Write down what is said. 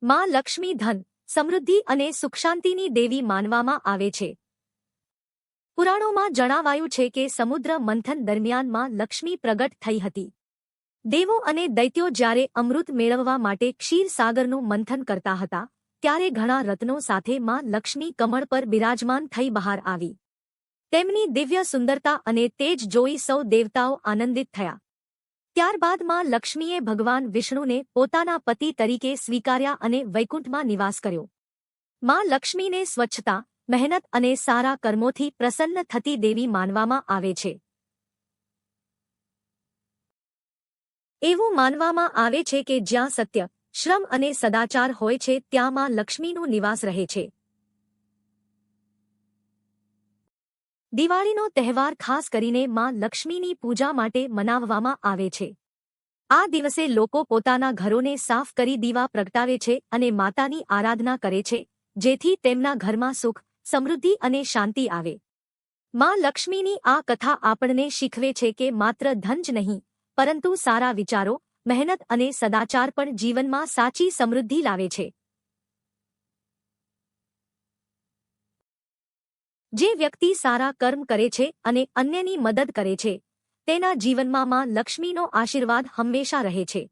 માં લક્ષ્મી ધન, સમૃદ્ધિ અને સુખશાંતિની દેવી માનવામાં આવે છે. પુરાણોમાં જણાવાયું છે કે સમુદ્ર મંથન દરમિયાન માં લક્ષ્મી પ્રગટ થઈ હતી. દેવો અને દૈત્યો જ્યારે અમૃત મેળવવા માટે ક્ષીરસાગરનું મંથન કરતા હતા, ત્યારે ઘણા રત્નો સાથે માં લક્ષ્મી કમળ પર બિરાજમાન થઈ બહાર આવી. તેમની દિવ્ય સુંદરતા અને તેજ જોઈ સૌ દેવતાઓ આનંદિત થયા. ત્યારબાદ માં લક્ષ્મીએ ભગવાન વિષ્ણુને પોતાના પતિ તરીકે સ્વીકાર્યા અને વૈકુંઠમાં નિવાસ કર્યો. માં લક્ષ્મીને સ્વચ્છતા, મહેનત અને સારા કર્મોથી પ્રસન્ન થતી દેવી માનવામાં આવે છે. એવું માનવામાં આવે છે કે જ્યાં સત્ય, શ્રમ અને સદાચાર હોય છે ત્યાં માં લક્ષ્મીનું નિવાસ રહે છે. દિવાળીનો તહેવાર ખાસ કરીને માં લક્ષ્મીની પૂજા માટે મનાવવામાં આવે છે. આ દિવસે લોકો પોતાના ઘરોને સાફ કરી દીવા પ્રગટાવે છે અને માતાની આરાધના કરે છે, જેથી તેમના ઘરમાં સુખ, સમૃદ્ધિ અને શાંતિ આવે. માં લક્ષ્મીની આ કથા આપણને શીખવે છે કે માત્ર ધન જ નહીં, પરંતુ સારા વિચારો, મહેનત અને સદાચાર પણ જીવનમાં સાચી સમૃદ્ધિ લાવે છે. જે વ્યક્તિ સારા કર્મ કરે છે અને અન્યની મદદ કરે છે, તેના જીવનમાં માં લક્ષ્મીનો આશીર્વાદ હંમેશા રહે છે.